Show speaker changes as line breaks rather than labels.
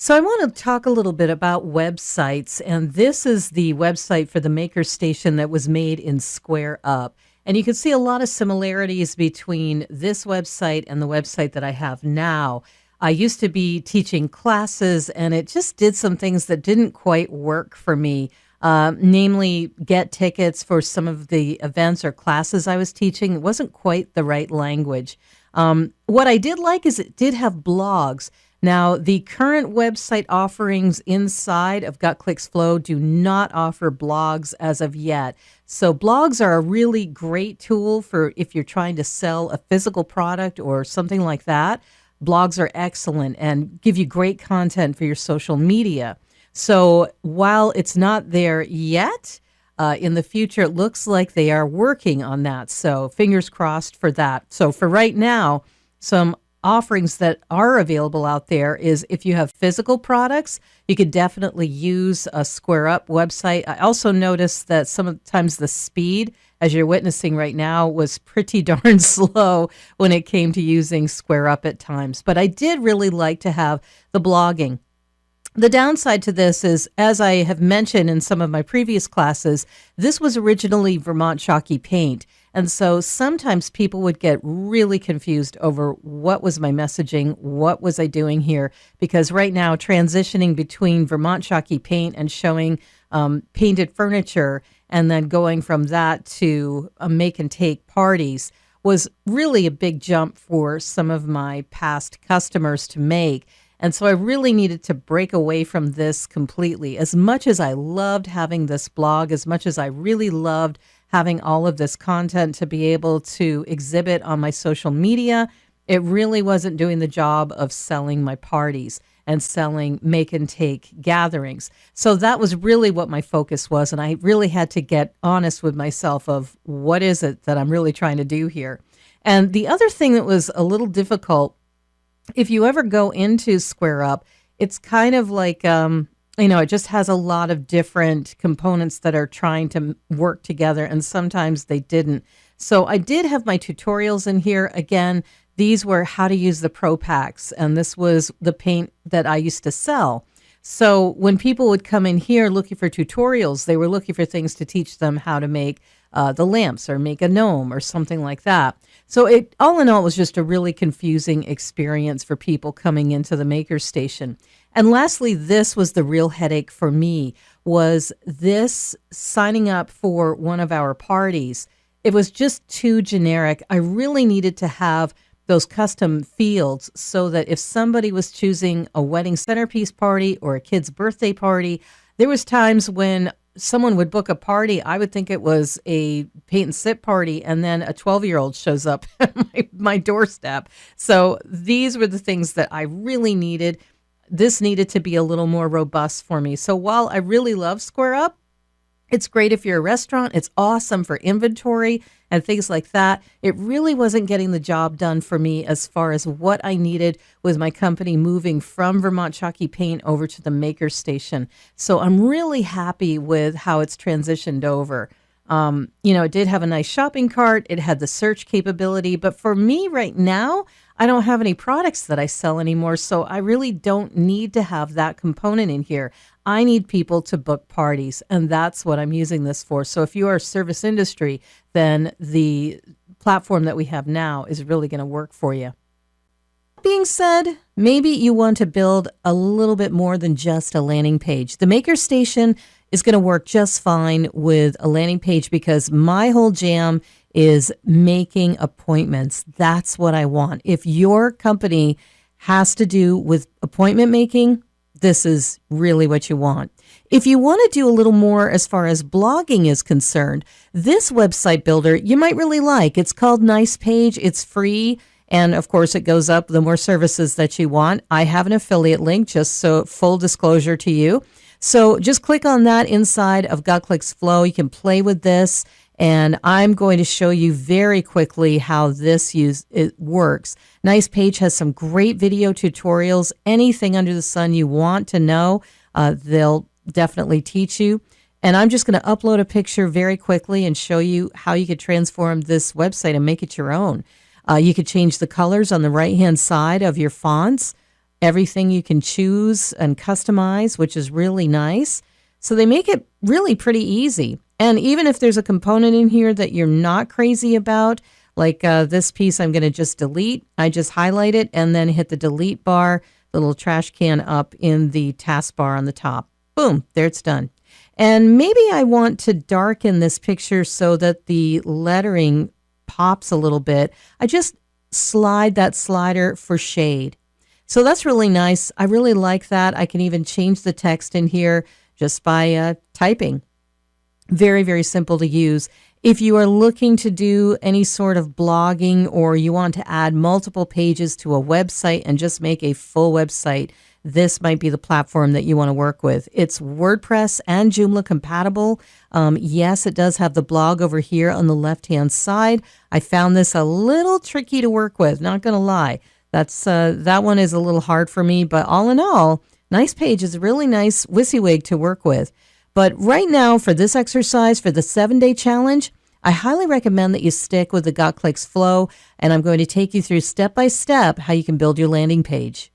So I want to talk a little bit about websites, and this is the website for the MakerStation that was made in Squareup. And you can see a lot of similarities between this website and the website that I have now. I used to be teaching classes, and it just did some things that didn't quite work for me, namely get tickets for some of the events or classes I was teaching. It wasn't quite the right language. What I did like is it did have blogs. Now, the current website offerings inside of GutClick's Flow do not offer blogs as of yet. So blogs are a really great tool for if you're trying to sell a physical product or something like that. Blogs are excellent and give you great content for your social media. So while it's not there yet, in the future, it looks like they are working on that. So fingers crossed for that. So for right now, some offerings that are available out there is if you have physical products, you could definitely use a Squareup website. I also noticed that sometimes the speed, as you're witnessing right now, was pretty darn slow when it came to using Squareup at times. But I did really like to have the blogging. The downside to this is, as I have mentioned in some of my previous classes, this was originally Vermont Chalky Paint. And so sometimes people would get really confused over what was my messaging, what was I doing here, because right now transitioning between Vermont Chalky Paint and showing painted furniture and then going from that to make and take parties was really a big jump for some of my past customers to make. And so I really needed to break away from this completely. As much as I loved having this blog, as much as I really loved having all of this content to be able to exhibit on my social media, it really wasn't doing the job of selling my parties and selling make and take gatherings. So that was really what my focus was. And I really had to get honest with myself of what is it that I'm really trying to do here. And the other thing that was a little difficult, if you ever go into Squareup, it's kind of like, it just has a lot of different components that are trying to work together, and sometimes they didn't. So I did have my tutorials in here. Again, these were how to use the Pro Packs, and this was the paint that I used to sell. So when people would come in here looking for tutorials, they were looking for things to teach them how to make the lamps or make a gnome or something like that. So it all in all was just a really confusing experience for people coming into the MakerStation. And lastly, this was the real headache for me, was this signing up for one of our parties. It was just too generic. I really needed to have those custom fields so that if somebody was choosing a wedding centerpiece party or a kid's birthday party, there was times when someone would book a party, I would think it was a paint and sip party, and then a 12-year-old shows up at my doorstep. So these were the things that I really needed. This needed to be a little more robust for me. So while I really love Squareup, it's great if you're a restaurant. It's awesome for inventory and things like that. It really wasn't getting the job done for me as far as what I needed with my company moving from Vermont Chalky Paint over to the MakerStation. So I'm really happy with how it's transitioned over. It did have a nice shopping cart. It had the search capability. But for me right now, I don't have any products that I sell anymore, so I really don't need to have that component in here. I need people to book parties, and that's what I'm using this for. So if you are a service industry, then the platform that we have now is really going to work for you. Being said, maybe you want to build a little bit more than just a landing page. The MakerStation is going to work just fine with a landing page because my whole jam is making appointments. That's what I want. If your company has to do with appointment making, this is really what you want. If you want to do a little more as far as blogging is concerned, this website builder you might really like. It's called Nicepage. It's free. And of course, it goes up the more services that you want. I have an affiliate link, just so full disclosure to you. So just click on that inside of GutClick's Flow. You can play with this. And I'm going to show you very quickly how it works. Nicepage has some great video tutorials. Anything under the sun you want to know, they'll definitely teach you. And I'm just going to upload a picture very quickly and show you how you could transform this website and make it your own. You could change the colors on the right-hand side of your fonts. everything you can choose and customize, which is really nice. So they make it really pretty easy. And even if there's a component in here that you're not crazy about, like this piece I'm going to just delete, I just highlight it and then hit the delete bar, the little trash can up in the taskbar on the top. Boom, there it's done. And maybe I want to darken this picture so that the lettering pops a little bit. I just slide that slider for shade. So that's really nice. I really like that. I can even change the text in here just by typing. Very, very simple to use. If you are looking to do any sort of blogging or you want to add multiple pages to a website and just make a full website, this might be the platform that you want to work with. It's WordPress and Joomla compatible. Yes, it does have the blog over here on the left-hand side. I found this a little tricky to work with, not going to lie. That one is a little hard for me, but all in all, Nicepage is a really nice WYSIWYG to work with. But right now, for this exercise, for the 7-day challenge, I highly recommend that you stick with the Got Clicks flow, and I'm going to take you through step by step how you can build your landing page.